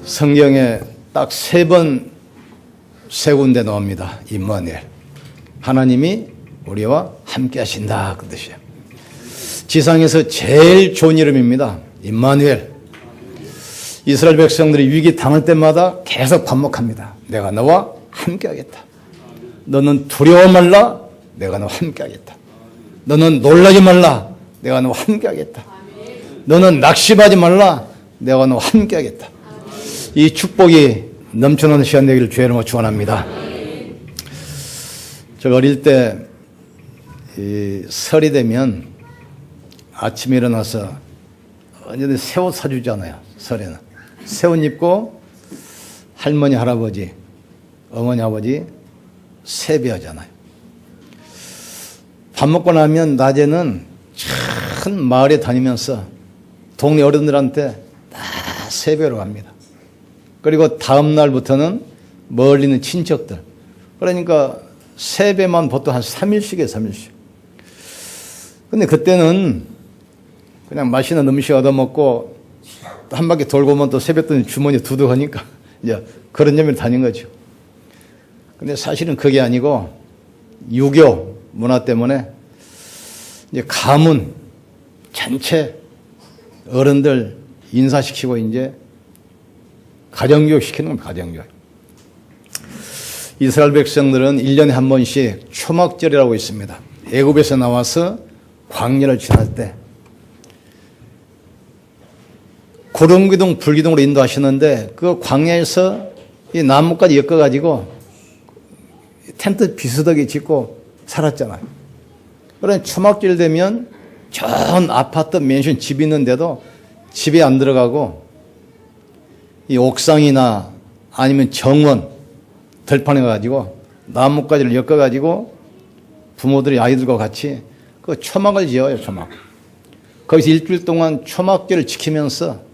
성경에 딱 3번 세 군데 나옵니다. 임마누엘. 하나님이 우리와 함께 하신다. 그 뜻이에요. 지상에서 제일 좋은 이름입니다. 임마누엘. 이스라엘 백성들이 위기 당할 때마다 계속 반복합니다. 내가 너와 함께 하겠다. 너는 두려워 말라. 내가 너와 함께 하겠다. 너는 놀라지 말라. 내가 너와 함께 하겠다. 너는 낙심하지 말라. 내가 너와 함께 하겠다. 이 축복이 넘쳐나는 시간 되기를 주의 이름으로 축원합니다. 제가 어릴 때 설이 되면 아침에 일어나서 완전히 새 옷 사주잖아요. 설에는 새 옷 입고 할머니 할아버지 어머니 아버지 세배하잖아요. 밥 먹고 나면 낮에는 큰 마을에 다니면서 동네 어른들한테 다 세배로 갑니다. 그리고 다음 날부터는 멀리 있는 친척들. 그러니까 세배만 보통 한 3일씩이에요. 3일씩. 근데 그때는 그냥 맛있는 음식 얻어먹고 한 바퀴 돌고 오면 또 세뱃돈이 주머니에 두둑하니까 이제 그런 점을 다닌 거죠. 근데 사실은 그게 아니고 유교 문화 때문에 이제 가문 전체 어른들 인사시키고 이제 가정교육 시키는 겁니다. 가정교육. 이스라엘 백성들은 1년에 한 번씩 초막절이라고 있습니다. 애굽에서 나와서 광야를 지날 때 구름기둥 불기둥으로 인도하시는데 그 광야에서 이 나무까지 엮어가지고 텐트 비스덕이 짓고 살았잖아요. 그러니 초막절 되면 전 아파트 맨션 집이 있는데도 집에 안 들어가고 이 옥상이나 아니면 정원 들판에 가가지고 나뭇가지를 엮어가지고 부모들이 아이들과 같이 그 초막을 지어요. 초막. 거기서 일주일 동안 초막절을 지키면서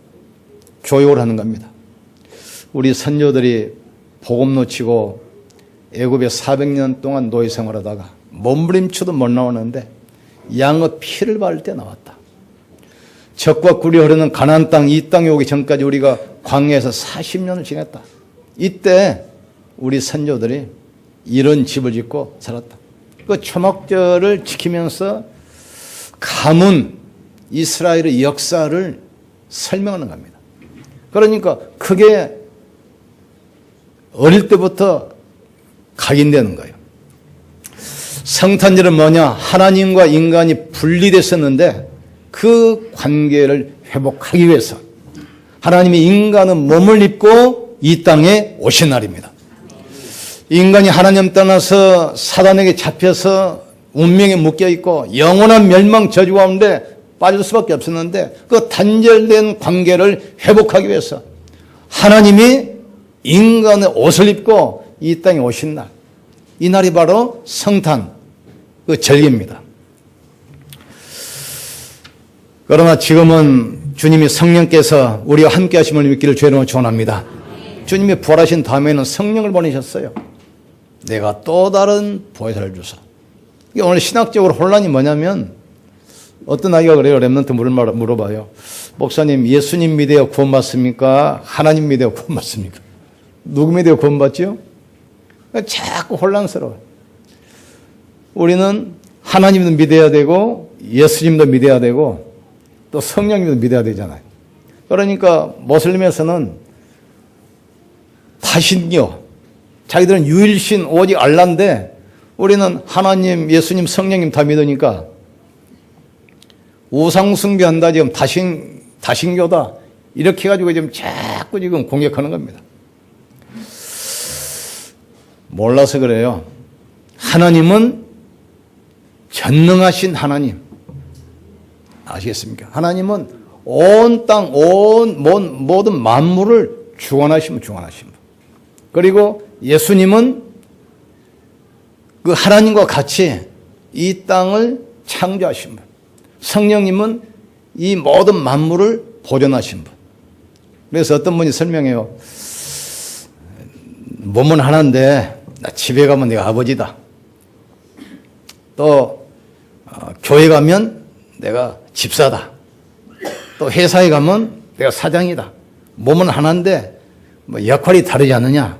교육을 하는 겁니다. 우리 선조들이 복음 놓치고 애굽에 400년 동안 노예 생활하다가 몸부림쳐도 못 나오는데 양의 피를 바를 때 나왔다. 적과 꿀이 흐르는 가나안 땅, 이 땅에 오기 전까지 우리가 광야에서 40년을 지냈다. 이때 우리 선조들이 이런 집을 짓고 살았다. 그 초막절을 지키면서 가문 이스라엘의 역사를 설명하는 겁니다. 그러니까 그게 어릴 때부터 각인되는 거예요. 성탄절은 뭐냐? 하나님과 인간이 분리됐었는데 그 관계를 회복하기 위해서 하나님이 인간은 몸을 입고 이 땅에 오신 날입니다. 인간이 하나님 떠나서 사단에게 잡혀서 운명에 묶여있고 영원한 멸망 저주 가운데 빠질 수밖에 없었는데 그 단절된 관계를 회복하기 위해서 하나님이 인간의 옷을 입고 이 땅에 오신 날, 이 날이 바로 성탄 그 절기입니다. 그러나 지금은 주님이 성령께서 우리와 함께 하심을 믿기를 주의 이름으로 축원합니다. 주님이 부활하신 다음에는 성령을 보내셨어요. 내가 또 다른 보혜사를 주사. 이게 오늘 신학적으로 혼란이 뭐냐면 어떤 아이가 그래요. 랩런트 물어봐요. 목사님, 예수님 믿어야 구원받습니까? 하나님 믿어야 구원받습니까? 누구 믿어야 구원받죠? 자꾸 혼란스러워요. 우리는 하나님도 믿어야 되고 예수님도 믿어야 되고 또 성령님도 믿어야 되잖아요. 그러니까 모슬림에서는 다신교, 자기들은 유일신 오직 알라인데 우리는 하나님, 예수님, 성령님 다 믿으니까 우상숭배한다, 지금 다신교다 이렇게 해가지고 지금 자꾸 지금 공격하는 겁니다. 몰라서 그래요. 하나님은 전능하신 하나님. 아시겠습니까? 하나님은 온 땅, 모든 만물을 주관하신 분. 그리고 예수님은 그 하나님과 같이 이 땅을 창조하신 분. 성령님은 이 모든 만물을 보존하신 분. 그래서 어떤 분이 설명해요. 몸은 하나인데 나 집에 가면 내가 아버지다. 또 교회 가면 내가 집사다. 또 회사에 가면 내가 사장이다. 몸은 하나인데 뭐 역할이 다르지 않느냐.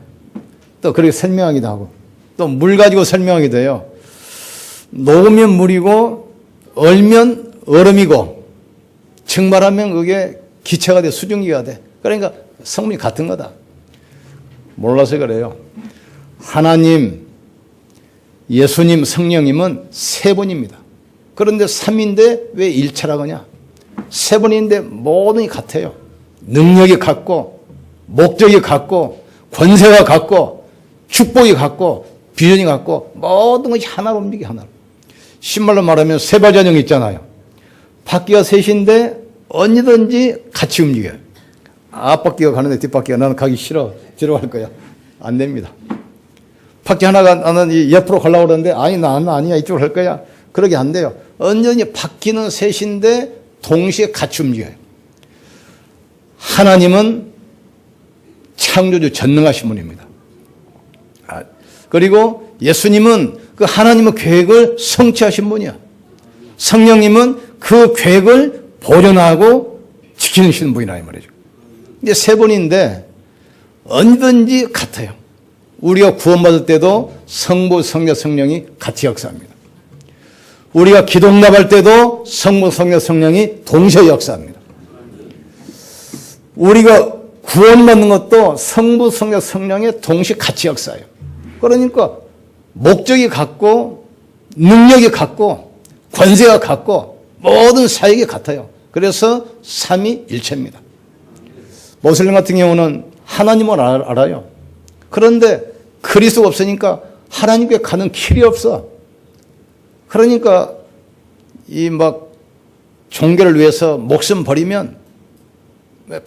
또 그렇게 설명하기도 하고 또 물 가지고 설명하기도 해요. 녹으면 물이고 얼면 얼음이고 증발하면 그게 기체가 돼 수증기가 돼. 그러니까 성분이 같은 거다. 몰라서 그래요. 하나님, 예수님, 성령님은 세 분입니다. 그런데 삼인데 왜 일체라고 하냐? 세 분인데 모든 게 같아요. 능력이 같고 목적이 같고 권세가 같고 축복이 같고 비전이 같고 모든 것이 하나로 움직여 하나로. 신말로 말하면 세발자정 있잖아요. 바퀴가 셋인데 언제든지 같이 움직여요. 앞바퀴가 가는데 뒷바퀴가 나는 가기 싫어. 뒤로 갈 거야. 안 됩니다. 바퀴 하나가 나는 옆으로 가려고 그러는데 아니 나는 아니야 이쪽으로 갈 거야. 그러게 안 돼요. 언제든지 바퀴는 셋인데 동시에 같이 움직여요. 하나님은 창조주 전능하신 분입니다. 그리고 예수님은 그 하나님의 계획을 성취하신 분이야. 성령님은 그 계획을 보존하고 지키시는 분이라 이 말이죠. 이제 세 분인데 언제든지 같아요. 우리가 구원받을 때도 성부, 성자, 성령이 같이 역사합니다. 우리가 기도응답할 때도 성부, 성자, 성령이 동시에 역사합니다. 우리가 구원받는 것도 성부, 성자, 성령이 동시에 같이 역사해요. 그러니까 목적이 같고 능력이 같고 권세가 같고 모든 사역이 같아요. 그래서 삼위일체입니다. 모슬림 같은 경우는 하나님을 알아요. 그런데 그리스도가 없으니까 하나님께 가는 길이 없어. 그러니까 이 막 종교를 위해서 목숨 버리면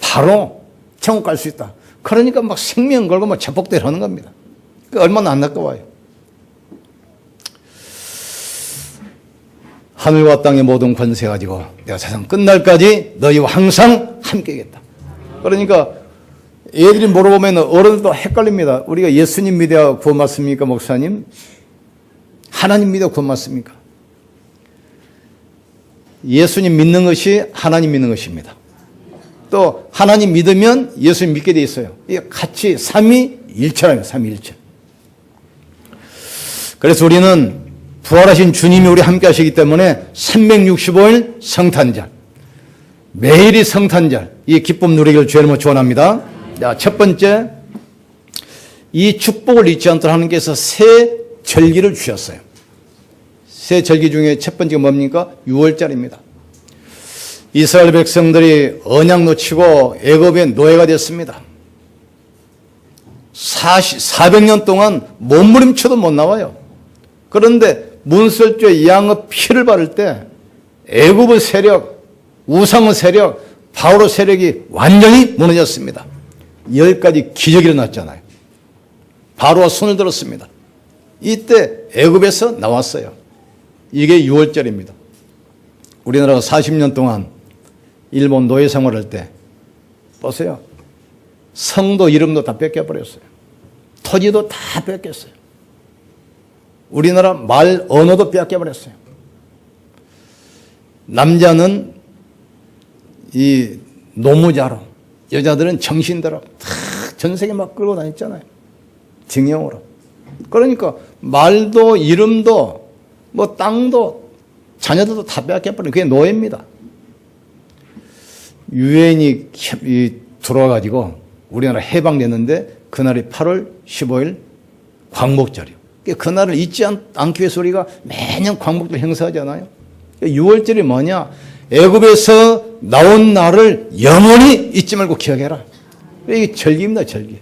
바로 천국 갈 수 있다. 그러니까 막 생명 걸고 막 자폭대를 하는 겁니다. 얼마나 안타까워요. 하늘과 땅의 모든 권세 가지고 내가 세상 끝날까지 너희와 항상 함께겠다. 그러니까 애들이 물어보면 어른들도 헷갈립니다. 우리가 예수님 믿어야 구원받습니까, 목사님? 하나님 믿어 구원받습니까? 예수님 믿는 것이 하나님 믿는 것입니다. 또 하나님 믿으면 예수님 믿게 돼 있어요. 이게 같이 삼위일체라는 거예요. 삼위일체. 그래서 우리는 부활하신 주님이 우리 함께 하시기 때문에 365일 성탄절, 매일이 성탄절, 이 기쁨 누리기를 주의 이름으로 축원합니다. 자, 첫 번째, 이 축복을 잊지 않도록 하나님께서 새 절기를 주셨어요. 새 절기 중에 첫 번째가 뭡니까? 6월절입니다. 이스라엘 백성들이 언약 놓치고 애굽의 노예가 됐습니다. 400년 동안 몸부림쳐도 못 나와요. 그런데 문설주의 양의 피를 바를 때 애굽의 세력, 우상의 세력, 바울의 세력이 완전히 무너졌습니다. 10가지 기적이 일어났잖아요. 바로가 손을 들었습니다. 이때 애굽에서 나왔어요. 이게 6월절입니다. 우리나라가 40년 동안 일본 노예 생활할 때 보세요. 성도 이름도 다 뺏겨버렸어요. 토지도 다 뺏겼어요. 우리나라 말 언어도 뺏겨버렸어요. 남자는 이 노무자로, 여자들은 정신대로 다 전 세계 막 끌고 다녔잖아요. 징용으로. 그러니까 말도 이름도 뭐 땅도 자녀들도 다 빼앗겨버린 그게 노예입니다. 유엔이 들어와가지고 우리나라 해방됐는데 그날이 8월 15일 광복절이요. 그날을 잊지 않기 위해서 우리가 매년 광복절 행사하잖아요. 6월절이 뭐냐? 애굽에서 나온 날을 영원히 잊지 말고 기억해라. 이게 절기입니다, 절기.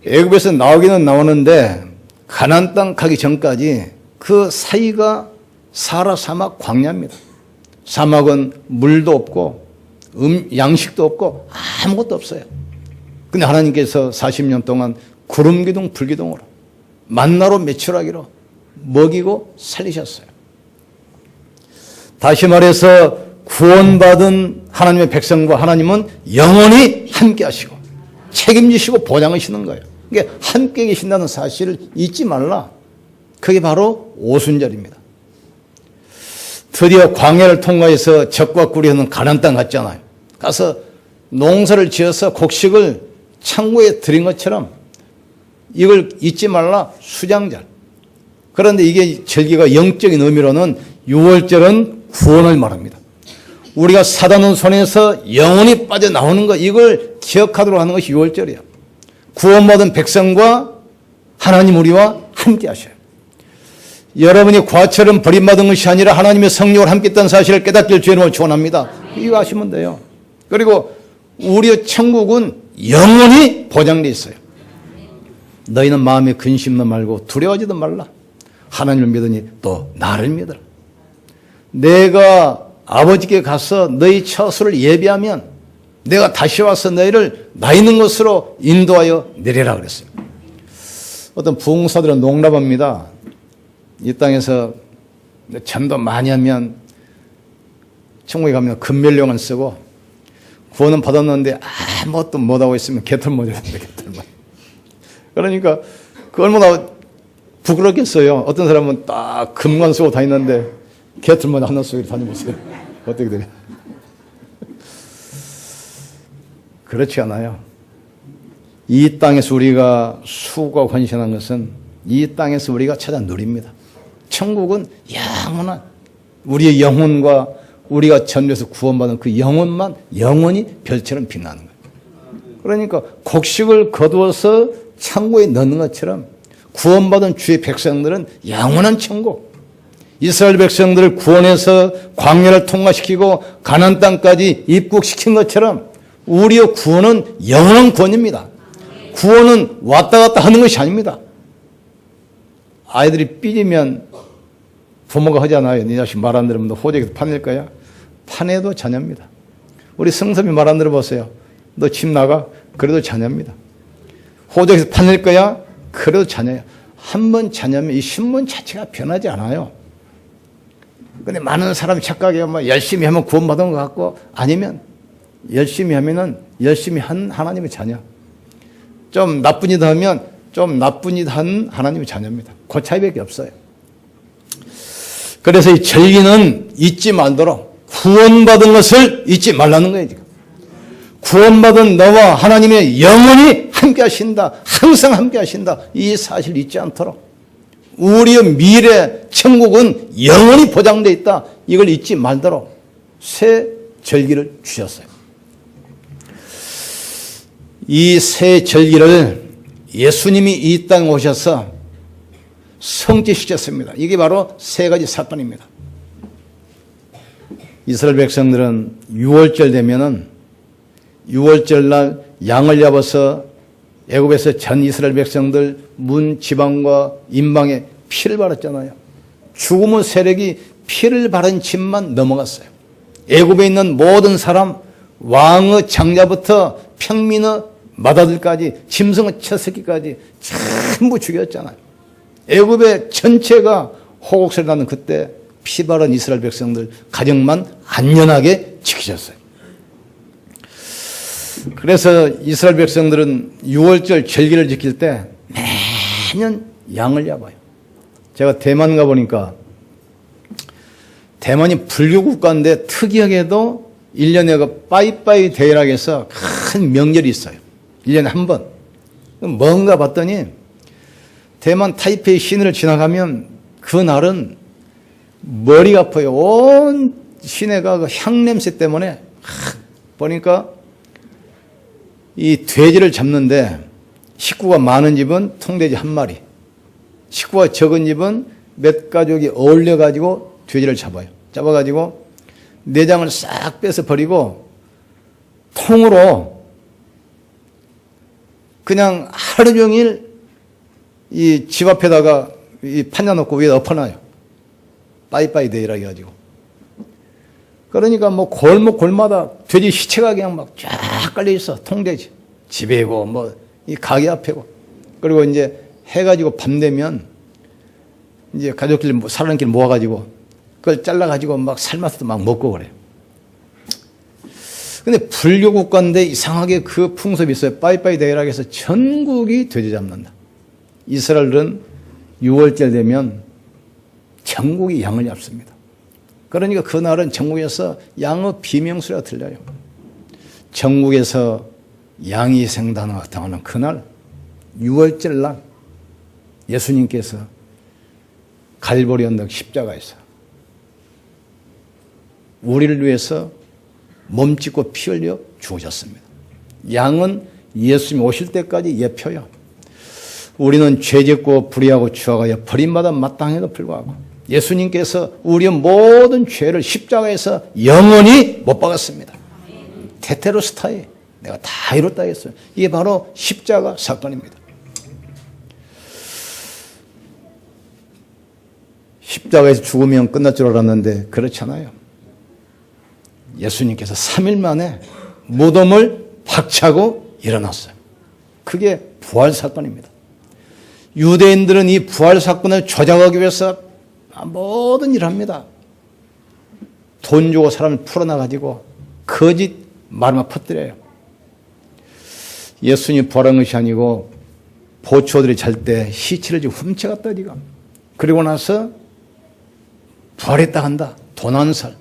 애굽에서 나오기는 나오는데 가나안 땅 가기 전까지 그 사이가 사라 사막 광야입니다. 사막은 물도 없고 양식도 없고 아무것도 없어요. 근데 하나님께서 40년 동안 구름기둥 불기둥으로 만나로 매출하기로 먹이고 살리셨어요. 다시 말해서 구원받은 하나님의 백성과 하나님은 영원히 함께 하시고 책임지시고 보장하시는 거예요. 그러니까 함께 계신다는 사실을 잊지 말라. 그게 바로 오순절입니다. 드디어 광야를 통과해서 적과 꿀이 흐르는 가나안 땅 갔잖아요. 가서 농사를 지어서 곡식을 창고에 들인 것처럼 이걸 잊지 말라, 수장절. 그런데 이게 절기가 영적인 의미로는 유월절은 구원을 말합니다. 우리가 사단의 손에서 영원히 빠져나오는 것, 이걸 기억하도록 하는 것이 유월절이에요. 구원받은 백성과 하나님 우리와 함께 하셔요. 여러분이 과처럼 버림받은 것이 아니라 하나님의 성령을 함께 했다는 사실을 깨닫길 주님으로 축원합니다. 이거 아시면 돼요. 그리고 우리의 천국은 영원히 보장되어 있어요. 너희는 마음에 근심도 말고 두려워하지도 말라. 하나님을 믿으니 또 나를 믿으라. 내가 아버지께 가서 너희 처소를 예비하면 내가 다시 와서 너희를 나 있는 곳으로 인도하여 내리라 그랬어요. 어떤 부흥사들은 농담합니다. 이 땅에서 전도 많이 하면 천국에 가면 금멸령을 쓰고 구원은 받았는데 아무것도 못하고 있으면 개털못 해야 됩니다. 개털못. 그러니까 그 얼마나 부끄럽겠어요. 어떤 사람은 딱 금관 쓰고 다니는데 개털못 하나 쓰고 다니면서요. 어떻게 돼요? 그렇지 않아요. 이 땅에서 우리가 수고하고 헌신한 것은 이 땅에서 우리가 찾아 누립니다. 천국은 영원한 우리의 영혼과 우리가 전도해서 구원받은 그 영혼만 영원히 별처럼 빛나는 거예요. 그러니까 곡식을 거두어서 창고에 넣는 것처럼 구원받은 주의 백성들은 영원한 천국, 이스라엘 백성들을 구원해서 광야를 통과시키고 가나안 땅까지 입국시킨 것처럼 우리의 구원은 영원한 구원입니다. 구원은 왔다 갔다 하는 것이 아닙니다. 아이들이 삐지면 부모가 하잖아요. 네 자식 말 안 들으면 너 호적에서 파낼 거야. 파내도 자녀입니다. 우리 성섭이 말 안 들어보세요. 너 집 나가. 그래도 자녀입니다. 호적에서 파낼 거야. 그래도 자녀야. 한 번 자녀면 이 신분 자체가 변하지 않아요. 근데 많은 사람이 착각해요. 뭐 열심히 하면 구원받은 것 같고, 아니면 열심히 하면은 열심히 한 하나님의 자녀. 좀 나쁜 짓 하면 좀 나쁜 짓 한 하나님의 자녀입니다. 그 차이밖에 없어요. 그래서 이 절기는 잊지 말도록 구원받은 것을 잊지 말라는 거예요. 지금. 구원받은 너와 하나님의 영원히 함께 하신다. 항상 함께 하신다. 이 사실을 잊지 않도록. 우리의 미래 천국은 영원히 보장되어 있다. 이걸 잊지 말도록 새 절기를 주셨어요. 이 새 절기를 예수님이 이 땅에 오셔서 성취시켰습니다. 이게 바로 세 가지 사건입니다. 이스라엘 백성들은 6월절 되면은 6월절 날 양을 잡아서 애굽에서 전 이스라엘 백성들 문 지방과 임방에 피를 바랐잖아요. 죽음의 세력이 피를 바른 집만 넘어갔어요. 애굽에 있는 모든 사람, 왕의 장자부터 평민의 마다들까지, 짐승의 첫 새끼까지 전부 죽였잖아요. 애굽의 전체가 호곡소리 나는 그때 피 바른 이스라엘 백성들 가정만 안전하게 지키셨어요. 그래서 이스라엘 백성들은 6월절 절기를 지킬 때 매년 양을 잡아요. 제가 대만 가보니까 대만이 불교 국가인데 특이하게도 1년에 그 빠이빠이 대회라고 해서 큰 명절이 있어요. 1년에 한 번. 뭔가 봤더니 대만 타이페이 시내를 지나가면 그날은 머리가 아파요. 온 시내가 그 향냄새 때문에 보니까 이 돼지를 잡는데 식구가 많은 집은 통돼지 한 마리, 식구가 적은 집은 몇 가족이 어울려가지고 돼지를 잡아요. 잡아가지고 내장을 싹 빼서 버리고 통으로 그냥 하루 종일 이 집 앞에다가 이 판자 놓고 위에 엎어놔요. 빠이빠이 데이라 해가지고. 그러니까 뭐 골목골마다 돼지 시체가 그냥 막 쫙 깔려 있어. 통돼지. 집에고 뭐 이 가게 앞에고. 그리고 이제 해가지고 밤 되면 이제 가족끼리 사람끼리 모아가지고 그걸 잘라가지고 막 삶아서도 막 먹고 그래요. 근데 불교 국가인데 이상하게 그 풍습이 있어요. 빠이빠이 데이라고 해서 전국이 돼지 잡는다. 이스라엘은 6월절 되면 전국이 양을 잡습니다. 그러니까 그날은 전국에서 양의 비명소리가 들려요. 전국에서 양이생단을 당하는 그날 6월절 날 예수님께서 갈보리 언덕 십자가에서 우리를 위해서 몸짓고 피 흘려 죽으셨습니다. 양은 예수님 오실 때까지 예표요. 우리는 죄짓고 불의하고 추악하여 버림받아 마땅해도 불구하고 예수님께서 우리의 모든 죄를 십자가에서 영원히 못 박았습니다. 테테로스타이 내가 다 이뤘다 했어요. 이게 바로 십자가 사건입니다. 십자가에서 죽으면 끝날 줄 알았는데 그렇잖아요. 예수님께서 3일 만에 무덤을 박차고 일어났어요. 그게 부활 사건입니다. 유대인들은 이 부활 사건을 조작하기 위해서 모든 일을 합니다. 돈 주고 사람을 풀어놔가지고 거짓 말만 퍼뜨려요. 예수님이 부활한 것이 아니고 보초들이 잘 때 시체를 지금 훔쳐갔다 지금. 그리고 나서 부활했다 한다. 돈 한 살.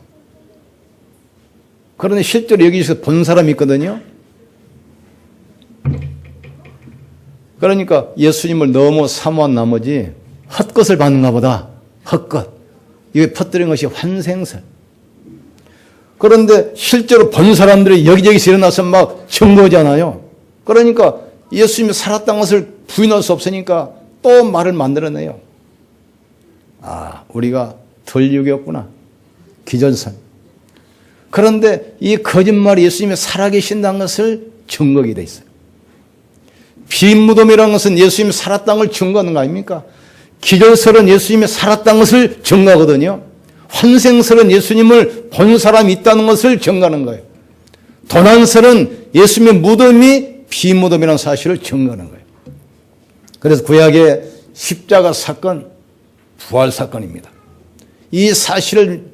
그런데 실제로 여기서 본 사람이 있거든요. 그러니까 예수님을 너무 사모한 나머지 헛것을 받는가 보다. 헛것. 이게 퍼뜨린 것이 환생설. 그런데 실제로 본 사람들이 여기저기서 일어나서 막 증거잖아요. 그러니까 예수님이 살았다는 것을 부인할 수 없으니까 또 말을 만들어내요. 아, 우리가 덜 유교였구나. 기전설. 그런데 이 거짓말이 예수님이 살아계신다는 것을 증거하게 돼 있어요. 빈 무덤이라는 것은 예수님이 살았다는 걸 증거하는 거 아닙니까? 기절설은 예수님이 살았다는 것을 증거하거든요. 환생설은 예수님을 본 사람이 있다는 것을 증거하는 거예요. 도난설은 예수님의 무덤이 빈 무덤이라는 사실을 증거하는 거예요. 그래서 구약의 십자가 사건, 부활 사건입니다. 이 사실을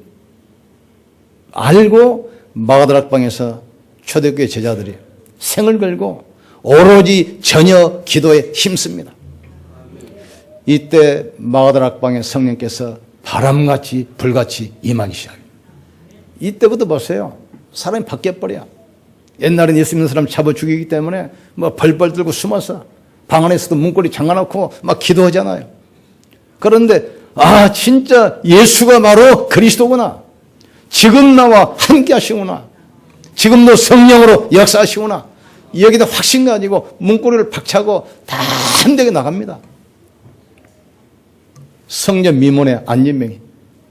알고 마가다락방에서 초대교회 제자들이 생을 걸고 오로지 전혀 기도에 힘씁니다. 이때 마가다락방에 성령께서 바람같이 불같이 임하기 시작해요. 이때부터 보세요. 사람이 바뀌어버려. 옛날엔 예수 믿는 사람 잡아 죽이기 때문에 뭐 벌벌 들고 숨어서 방 안에서도 문고리 잠가놓고 막 기도하잖아요. 그런데 아 진짜 예수가 바로 그리스도구나. 지금 나와 함께 하시구나. 지금도 성령으로 역사하시구나. 여기다 확신 가지고 문고리를 박차고 다 함대게 나갑니다. 성전 미문의 안진병이.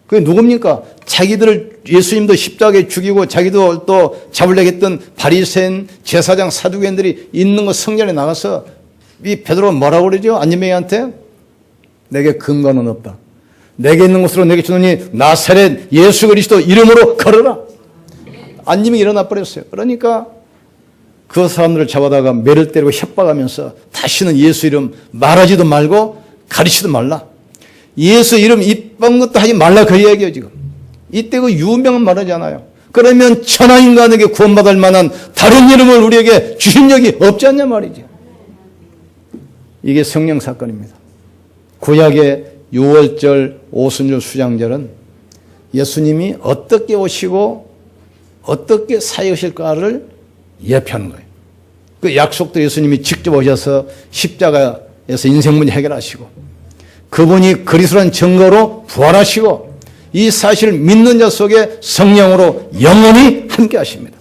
그게 누굽니까? 자기들을 예수님도 십자가에 죽이고 자기도 또 잡으려고 했던 바리새인 제사장 사두개인들이 있는 거 성전에 나가서 이 베드로가 뭐라고 그러죠? 안진병이한테 내게 근거는 없다. 내게 있는 것으로 내게 주노니 나사렛 예수 그리스도 이름으로 걸어라. 안진병이 일어나 버렸어요. 그러니까 그 사람들을 잡아다가 매를 때리고 협박하면서 다시는 예수 이름 말하지도 말고 가르치지도 말라. 예수 이름 이쁜 것도 하지 말라 그 얘기예요 지금. 이때 그 유명한 말하잖아요. 그러면 천하인간에게 구원받을 만한 다른 이름을 우리에게 주신 적이 없지 않냐 말이죠. 이게 성령 사건입니다. 구약의 6월절 오순절 수장절은 예수님이 어떻게 오시고 어떻게 사역하실까를 예표하는 거예요. 그 약속도 예수님이 직접 오셔서 십자가에서 인생 문제 해결하시고 그분이 그리스도라는 증거로 부활하시고 이 사실을 믿는 자 속에 성령으로 영원히 함께 하십니다.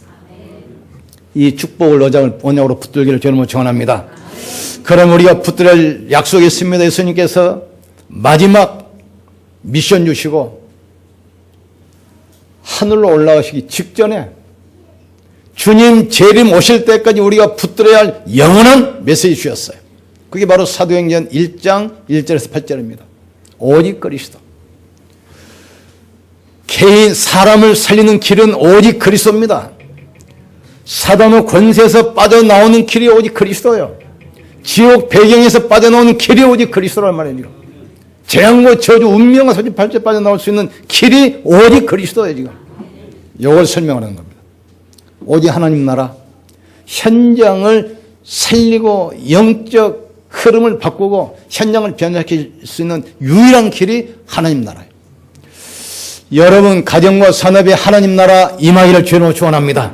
이 축복을 언약으로 붙들기를 주님으로 축원합니다. 그럼 우리가 붙들을 약속이 있습니다. 예수님께서 마지막 미션 주시고 하늘로 올라가시기 직전에 주님 재림 오실 때까지 우리가 붙들어야 할 영원한 메시지 주셨어요. 그게 바로 사도행전 1장 1절에서 8절입니다. 오직 그리스도. 개인 사람을 살리는 길은 오직 그리스도입니다. 사단의 권세에서 빠져나오는 길이 오직 그리스도예요. 지옥 배경에서 빠져나오는 길이 오직 그리스도란 말이에요. 재앙과 저주, 운명과 소집할때 빠져나올 수 있는 길이 오직 그리스도예요 지금. 이걸 설명하는 겁니다. 오직 하나님 나라, 현장을 살리고 영적 흐름을 바꾸고 현장을 변화시킬 수 있는 유일한 길이 하나님 나라예요. 여러분 가정과 산업에 하나님 나라 임하기를 주님으로 축원합니다.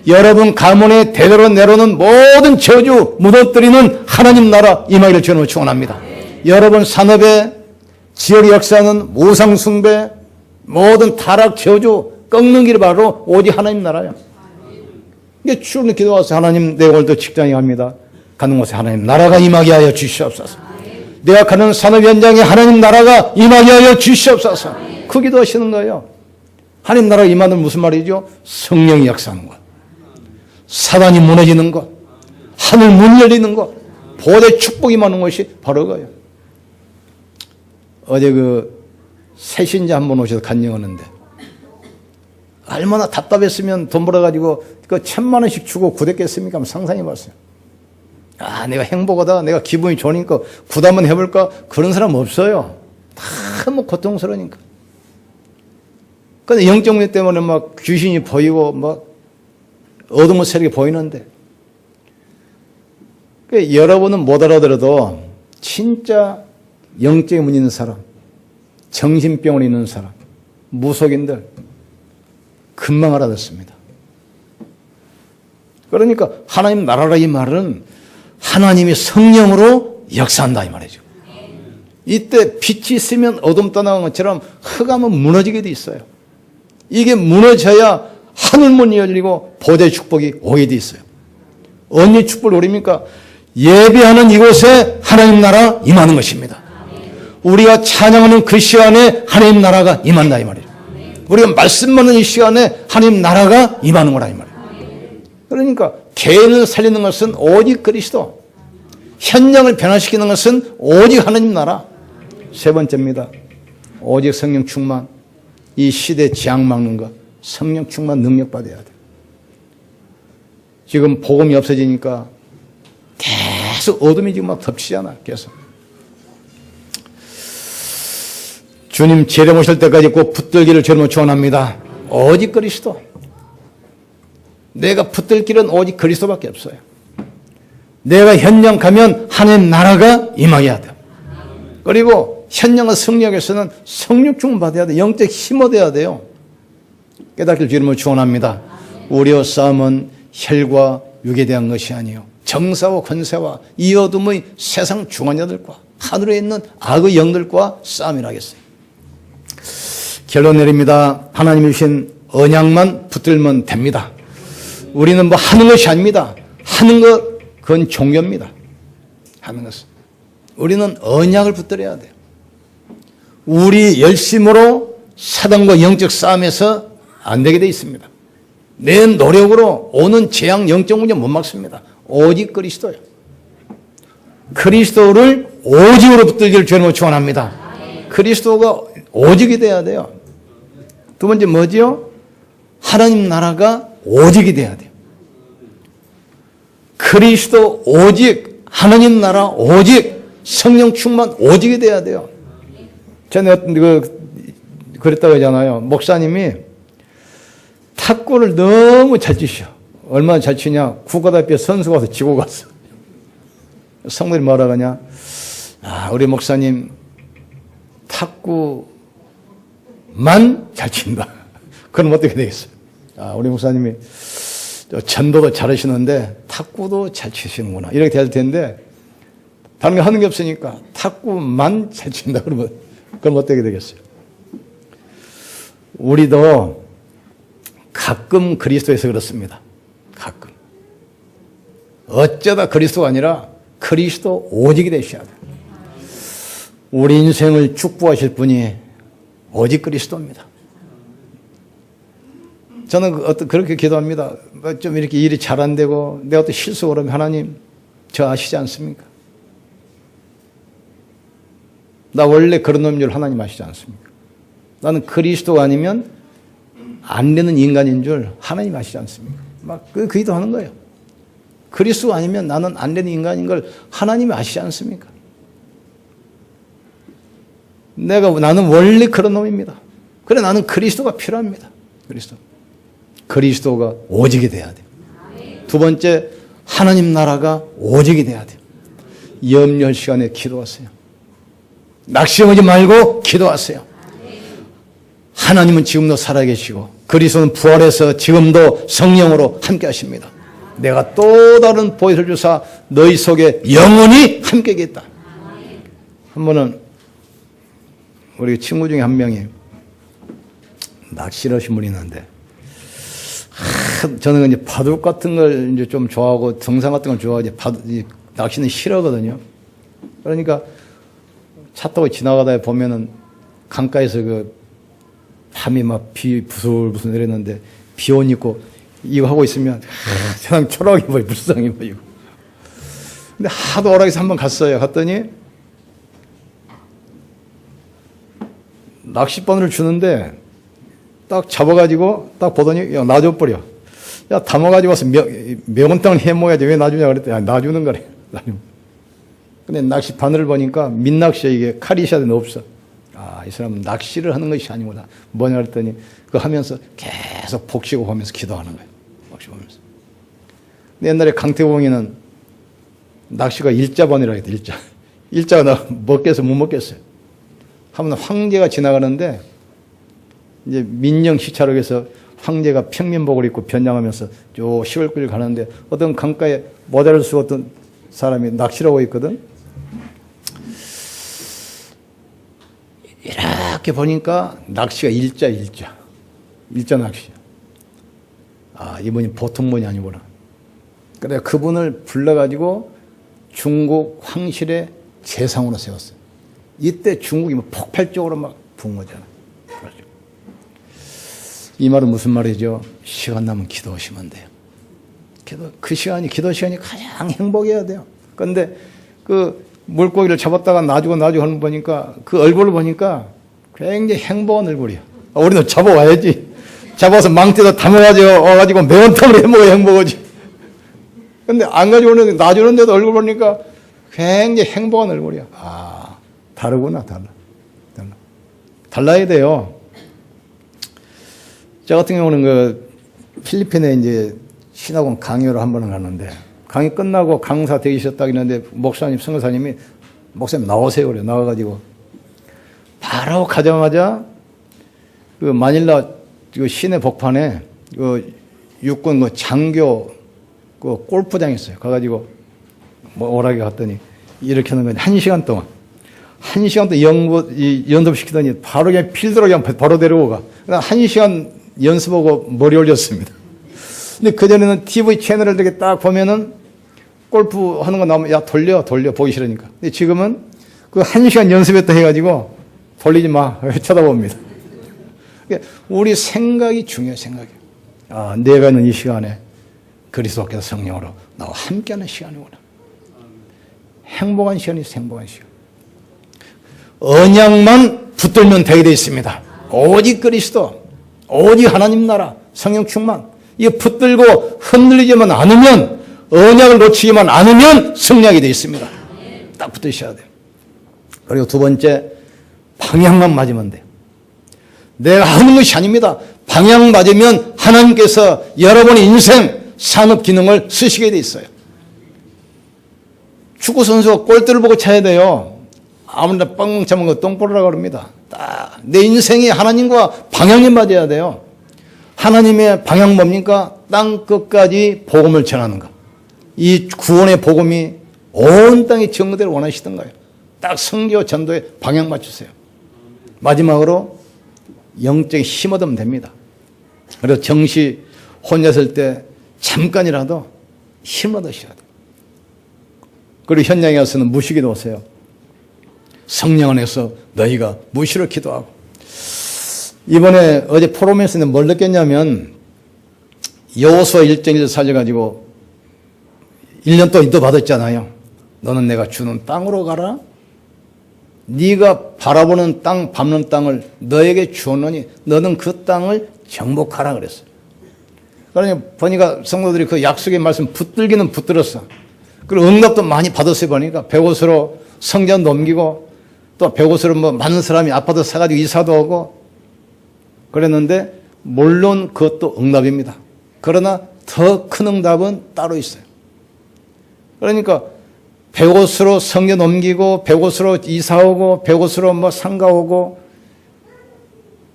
여러분 가문에 대대로 내려오는 모든 저주 무너뜨리는 하나님 나라 임하기를 주님으로 축원합니다. 여러분 산업에 지역 역사는 우상 숭배 모든 타락 저주 꺾는 길이 바로 오직 하나님 나라예요. 이게 주님 기도와서 하나님 내 오늘도 직장에 갑니다. 가는 곳에 하나님 나라가 임하게 하여 주시옵소서. 내가 가는 산업 현장에 하나님 나라가 임하게 하여 주시옵소서. 그 기도하시는 거예요. 하나님 나라가 임하는 무슨 말이죠? 성령이 역사하는 것, 사단이 무너지는 것, 하늘 문 열리는 것, 보호대 축복이 임하는 것이 바로 그거예요. 어제 새신자 한 번 오셔서 간증하는데 얼마나 답답했으면 돈 벌어가지고 그 1,000만 원씩 주고 구됐겠습니까? 한번 상상해봤어요. 내가 행복하다, 내가 기분이 좋으니까 굿 한번 해볼까? 그런 사람 없어요. 다 고통스러우니까. 근데 영적 문제 때문에 막 귀신이 보이고 막 어둠의 세력이 보이는데 여러분은 못 알아들어도 진짜 영적인 문제 있는 사람, 정신병원 있는 사람, 무속인들 금방 알아듣습니다. 그러니까 하나님 나라라 이 말은 하나님이 성령으로 역사한다 이 말이죠. 이때 빛이 있으면 어둠 떠나간 것처럼 흑암은 무너지게 돼 있어요. 이게 무너져야 하늘문이 열리고 보좌의 축복이 오게 돼 있어요. 언제 축복을 노립니까? 예배하는 이곳에 하나님 나라 임하는 것입니다. 우리가 찬양하는 그 시간에 하나님 나라가 임한다 이 말이에요. 우리가 말씀 듣는 이 시간에 하나님 나라가 임하는 거라 이 말이에요. 그러니까 개인을 살리는 것은 오직 그리스도, 현장을 변화시키는 것은 오직 하나님 나라. 세 번째입니다. 오직 성령 충만. 이 시대 재앙 막는 것, 성령 충만 능력 받아야 돼. 지금 복음이 없어지니까 계속 어둠이 지금 막 덮치잖아. 계속. 주님 재림 오실 때까지 꼭 붙들기를 주님으로 축원합니다. 오직 그리스도. 내가 붙들 길은 오직 그리스도밖에 없어요. 내가 현장 가면 하나님 나라가 임하게 돼요. 그리고 현장과 성령에서는 성령 충만 받아야 돼. 영적 힘 얻어야 돼요. 깨닫기를 주님으로 축원합니다. 우리의 싸움은 혈과 육에 대한 것이 아니요 정사와 권세와 이 어둠의 세상 중환자들과 하늘에 있는 악의 영들과 싸움이라 하겠어요. 결론 내립니다. 하나님이 주신 언약만 붙들면 됩니다. 우리는 뭐 하는 것이 아닙니다. 하는 것 그건 종교입니다. 하는 것은 우리는 언약을 붙들어야 돼요. 우리 열심으로 사단과 영적 싸움에서 안 되게 돼 있습니다. 내 노력으로 오는 재앙 영적 문제 못 막습니다. 오직 그리스도요. 그리스도를 오직으로 붙들기를 주님으로 축원합니다. 그리스도가 오직이 돼야 돼요. 두 번째 뭐지요? 하나님 나라가 오직이 돼야 돼요. 그리스도 오직, 하나님 나라 오직, 성령 충만 오직이 돼야 돼요. 전에 그랬다고 하잖아요. 목사님이 탁구를 너무 잘 치셔. 얼마나 잘 치냐? 국가대표 선수가 와서 지고 갔어. 성도들이 뭐라 하냐? 우리 목사님 탁구만 잘 친다. 그럼 어떻게 되겠어요? 우리 목사님이 전도도 잘하시는데 탁구도 잘 치시는구나. 이렇게 될 텐데 다른 거 하는 게 없으니까 탁구만 잘 친다. 그러면 그럼 어떻게 되겠어요? 우리도 가끔 그리스도에서 그렇습니다. 가끔. 어쩌다 그리스도가 아니라 그리스도 오직이 되셔야 돼요. 우리 인생을 축복하실 분이 오직 그리스도입니다. 저는 그렇게 기도합니다. 좀 이렇게 일이 잘 안 되고 내가 또 실수를 하면 하나님 저 아시지 않습니까? 나 원래 그런 놈인 줄 하나님 아시지 않습니까? 나는 그리스도가 아니면 안 되는 인간인 줄 하나님 아시지 않습니까? 막 그 기도하는 거예요. 그리스도가 아니면 나는 안 되는 인간인 걸 하나님이 아시지 않습니까? 나는 원래 그런 놈입니다. 그래 나는 그리스도가 필요합니다. 그리스도가 오직이 돼야 돼요. 두 번째, 하나님 나라가 오직이 돼야 돼요. 염려할 시간에 기도하세요. 낙심하지 말고 기도하세요. 하나님은 지금도 살아계시고 그리스도는 부활해서 지금도 성령으로 함께 하십니다. 내가 또 다른 보혜사를 주사 너희 속에 영원히 함께 하겠다. 한 번은 우리 친구 중에 한 명이 낚시를 하신 분이 있는데, 저는 이제 바둑 같은 걸 이제 좀 좋아하고 등산 같은 걸 좋아하지, 낚시는 싫어하거든요. 그러니까 차 타고 지나가다 보면은 강가에서 그 밤이 막 비 부슬부슬 내렸는데 비 옷 입고 이거 하고 있으면 세상 초라하게 보여, 불쌍해 보이고. 근데 하도 오락해서 한번 갔어요. 갔더니 낚싯바늘을 주는데 딱 잡아가지고 딱 보더니 야, 놔줘버려. 야, 담아가지고 와서 명운땅을 해먹어야지 왜 놔주냐 그랬더니 놔주는 거래. 근데 낚시 바늘을 보니까 민낚시야. 이게 칼이 있어야 되는데 없어. 아, 이 사람은 낚시를 하는 것이 아니구나. 뭐냐 그랬더니 그거 하면서 계속 복식을 보면서 기도하는 거예요. 복식을 보면서. 근데 옛날에 강태공이는 낚시가 일자반이라고 했대. 일자가 나 먹겠어 못 먹겠어요. 한번 황제가 지나가는데 이제 민영 시찰역에서 황제가 평민복을 입고 변장하면서 저 시골길 가는데 어떤 강가에 모자를 쓰고 어떤 사람이 낚시를 하고 있거든. 이렇게 보니까 낚시가 일자 낚시야. 아, 이분이 보통 분이 아니구나. 그래 그분을 불러가지고 중국 황실의 재상으로 세웠어요. 이때 중국이 뭐 폭발적으로 막 부은 거잖아. 이 말은 무슨 말이죠? 시간 나면 기도하시면 돼요. 기도 시간이 가장 행복해야 돼요. 그런데 그 물고기를 잡았다가 놔주고 하는 거 보니까 그 얼굴을 보니까 굉장히 행복한 얼굴이야. 우리는 잡아와야지. 잡아서 망태도 담아가지고 매운탕으로 해먹어야 행복하지. 근데 안 가지고 오는데 놔주는데도 얼굴 보니까 굉장히 행복한 얼굴이야. 아, 다르구나, 달라야 돼요. 저 같은 경우는 그 필리핀에 이제 신학원 강의를 한 번은 갔는데 강의 끝나고 강사 되시셨다고 했는데 목사님, 선교사님이 목사님 나오세요 그래요. 나와가지고 바로 가자마자 그 마닐라 그 시내 복판에 그 육군 그 장교 그 골프장이 있어요. 가가지고 뭐 오락에 갔더니 이렇게 하는 건 1시간 동안 연습시키더니 바로 그냥 필드로 그냥 바로 데리고 가. 1시간 연습하고 머리 올렸습니다. 근데 그전에는 TV 채널을 이렇게 딱 보면은 골프 하는 거 나오면 야, 돌려. 보기 싫으니까. 근데 지금은 그 1시간 연습했다 해가지고 돌리지 마. 쳐다봅니다. 그러니까 우리 생각이 중요해, 생각이. 아, 내가 있는 이 시간에 그리스도께서 성령으로 나와 함께하는 시간이구나. 행복한 시간이 있어, 행복한 시간. 언약만 붙들면 되게 되어 있습니다. 오직 그리스도, 오직 하나님 나라, 성령 충만. 이게 붙들고 흔들리지만 않으면, 언약을 놓치기만 않으면 승리하게 되어 있습니다. 딱 붙으셔야 돼요. 그리고 두 번째, 방향만 맞으면 돼요. 내가 하는 것이 아닙니다. 방향 맞으면 하나님께서 여러분의 인생, 산업 기능을 쓰시게 되어 있어요. 축구선수가 골대를 보고 차야 돼요. 아무나 빵빵 차면 거 똥볼이라고 그럽니다. 딱 내 인생이 하나님과 방향이 맞아야 돼요. 하나님의 방향 뭡니까? 땅 끝까지 복음을 전하는 것. 이 구원의 복음이 온 땅에 전거되를 원하시던 거예요. 딱 선교 전도에 방향 맞추세요. 마지막으로 영적인 힘 얻으면 됩니다. 그래서 정시 혼자 있을 때 잠깐이라도 힘 얻으셔야 돼요. 그리고 현장에 와서는 무시기도 오세요. 성령 안에서 너희가 무시를 기도하고. 이번에 어제 포럼에서는 뭘 느꼈냐면 여호수아 1장 1절 살려가지고 1년 동안 인도받았잖아요. 너는 내가 주는 땅으로 가라. 네가 바라보는 땅, 밟는 땅을 너에게 주었노니 너는 그 땅을 정복하라 그랬어요. 그러니 보니까 성도들이 그 약속의 말씀 붙들기는 붙들었어. 그리고 응답도 많이 받았어요. 보니까 배옷으로 성전 넘기고 또 배옷으로 뭐 많은 사람이 아파트 사가지고 이사도 오고 그랬는데 물론 그것도 응답입니다. 그러나 더 큰 응답은 따로 있어요. 그러니까 배옷으로 성전 넘기고 배옷으로 이사 오고 배옷으로 뭐 상가 오고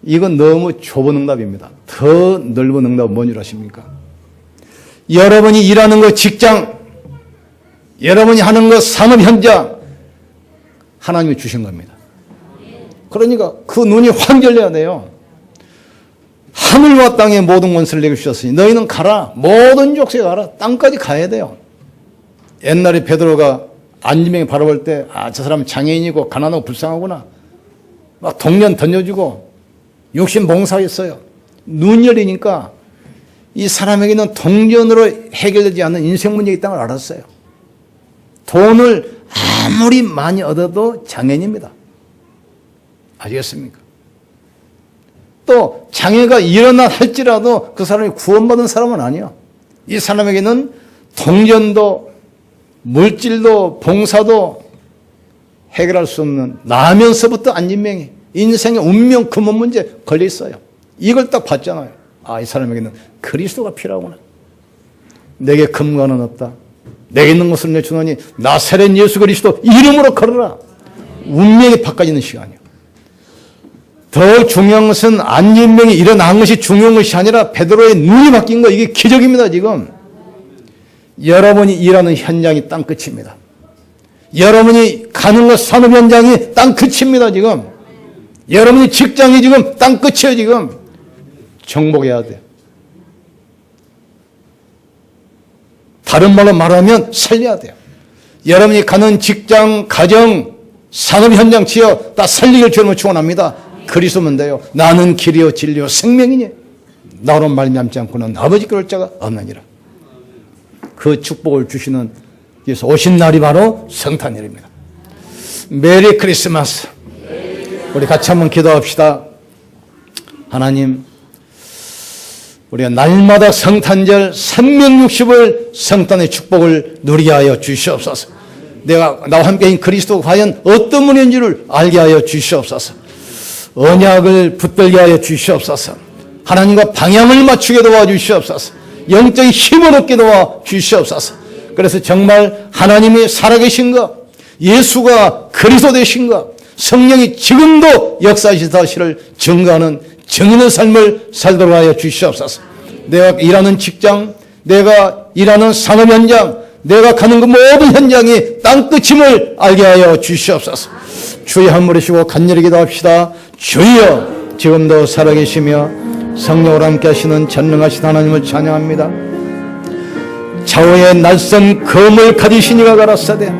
이건 너무 좁은 응답입니다. 더 넓은 응답은 뭔 줄 아십니까? 여러분이 일하는 거 직장, 여러분이 하는 거 산업 현장, 하나님이 주신 겁니다. 그러니까 그 눈이 확 열려야 돼요. 하늘과 땅의 모든 권세를 내게 주셨으니 너희는 가라. 모든 족속에 가라. 땅까지 가야 돼요. 옛날에 베드로가 안진뱅이 바라볼 때 저 사람은 장애인이고 가난하고 불쌍하구나. 막 동년 던져주고 욕심 봉사했어요. 눈 열리니까 이 사람에게는 동전으로 해결되지 않는 인생 문제가 있다는 걸 알았어요. 돈을 아무리 많이 얻어도 장애인입니다. 아시겠습니까? 또 장애가 일어나 할지라도 그 사람이 구원받은 사람은 아니야. 이 사람에게는 동전도 물질도 봉사도 해결할 수 없는 나면서부터 안진뱅이 인생의 운명 근본 문제 걸려 있어요. 이걸 딱 봤잖아요. 이 사람에게는 그리스도가 필요하구나. 내게 금과는 없다. 내게 있는 것을 내주노니 나사렛 예수 그리스도 이름으로 걸어라. 운명이 바꿔지는 시간이에요. 더 중요한 것은 안진뱅이 일어난 것이 중요한 것이 아니라 베드로의 눈이 바뀐 거, 이게 기적입니다. 지금 여러분이 일하는 현장이 땅끝입니다. 여러분이 가는 것 산업 현장이 땅끝입니다. 지금 여러분이 직장이 지금 땅끝이에요. 지금 정복해야 돼요. 다른 말로 말하면 살려야 돼요. 여러분이 가는 직장, 가정, 산업 현장, 지역 다 살리길 주님을 축원합니다. 그리스도면 돼요. 나는 길이요 진리요 생명이니 나로 말미암지 않고는 아버지께 올 자가 없느니라. 그 축복을 주시는 예수 오신 날이 바로 성탄절입니다. 메리 크리스마스. 우리 같이 한번 기도합시다. 하나님, 우리가 날마다 성탄절 360을 성탄의 축복을 누리게 하여 주시옵소서. 내가 나와 함께인 그리스도가 과연 어떤 분인지를 알게 하여 주시옵소서. 언약을 붙들게 하여 주시옵소서. 하나님과 방향을 맞추게 도와주시옵소서. 영적인 힘을 얻게 도와주시옵소서. 그래서 정말 하나님이 살아계신 것, 예수가 그리스도 되신 것, 성령이 지금도 역사하시는 사실을 증거하는 정인의 삶을 살도록 하여 주시옵소서. 내가 일하는 직장, 내가 일하는 산업 현장, 내가 가는 그 모든 현장이 땅끝임을 알게 하여 주시옵소서. 주의 한 무리시고 간절히 기도합시다. 주여, 지금도 살아계시며 성령으로 함께 하시는 전능하신 하나님을 찬양합니다. 좌우에 날선 검을 가지신 이가 가라사대,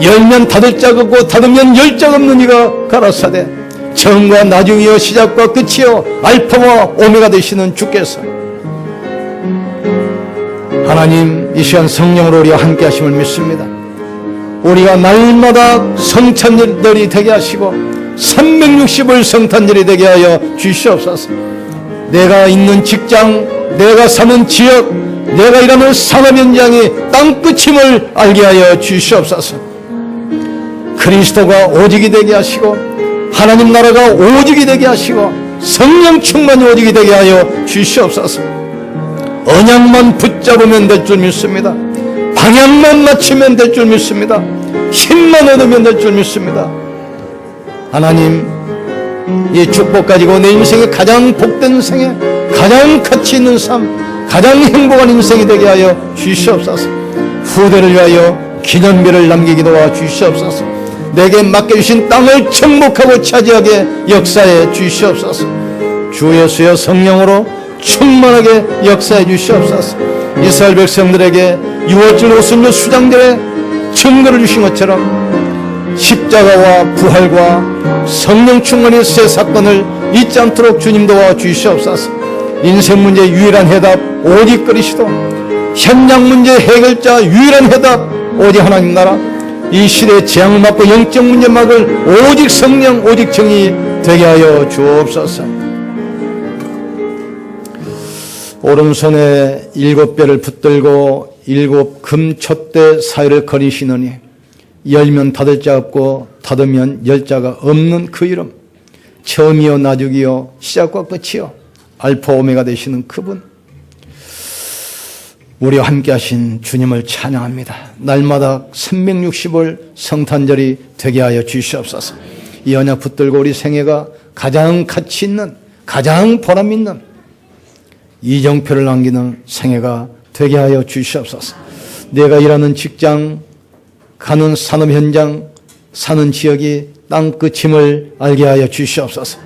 열면 닫을 자 없고 닫으면 열 자 없는 이가 가라사대, 처음과 나중이요 시작과 끝이요 알파와 오메가 되시는 주께서 하나님, 이 시간 성령으로 우리와 함께 하심을 믿습니다. 우리가 날마다 성탄절이 되게 하시고 360을 성탄절이 되게 하여 주시옵소서. 내가 있는 직장, 내가 사는 지역, 내가 일하는 산업 현장이 땅끝임을 알게 하여 주시옵소서. 그리스도가 오직이 되게 하시고 하나님 나라가 오직이 되게 하시고 성령 충만이 오직이 되게 하여 주시옵소서. 언약만 붙잡으면 될 줄 믿습니다. 방향만 맞추면 될 줄 믿습니다. 힘만 얻으면 될 줄 믿습니다. 하나님, 이 축복 가지고 내 인생의 가장 복된 생에 가장 가치 있는 삶, 가장 행복한 인생이 되게 하여 주시옵소서. 후대를 위하여 기념비를 남기게 도와 주시옵소서. 내게 맡겨주신 땅을 정복하고 차지하게 역사해 주시옵소서. 주 예수의 성령으로 충만하게 역사해 주시옵소서. 이스라엘 백성들에게 유월절 오순절 수장절에 증거를 주신 것처럼 십자가와 부활과 성령 충만의 새 사건을 잊지 않도록 주님 도와 주시옵소서. 인생 문제 유일한 해답 오직 그리스도, 현장 문제 해결자 유일한 해답 오직 하나님 나라, 이 시대의 재앙을 막고 영적 문제 막을 오직 성령, 오직 정의 되게 하여 주옵소서. 오른손에 7배를 붙들고 7 금촛대 사이를 거리시느니 열면 닫을 자 없고 닫으면 열 자가 없는 그 이름, 처음이요 나중이요 시작과 끝이요 알파 오메가 되시는 그분, 우리와 함께 하신 주님을 찬양합니다. 날마다 360을 성탄절이 되게 하여 주시옵소서. 이 언약 붙들고 우리 생애가 가장 가치 있는 가장 보람 있는 이정표를 남기는 생애가 되게 하여 주시옵소서. 내가 일하는 직장, 가는 산업 현장, 사는 지역이 땅 끝임을 알게 하여 주시옵소서.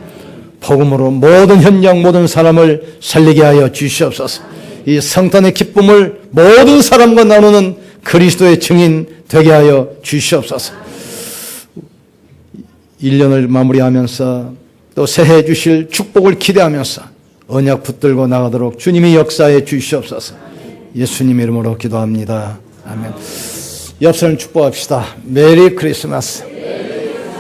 복음으로 모든 현장, 모든 사람을 살리게 하여 주시옵소서. 이 성탄의 기쁨을 모든 사람과 나누는 그리스도의 증인 되게 하여 주시옵소서. 1년을 마무리하면서 또 새해 주실 축복을 기대하면서 언약 붙들고 나가도록 주님이 역사해 주시옵소서. 예수님 이름으로 기도합니다. 아멘. 옆 사람 축복합시다. 메리 크리스마스.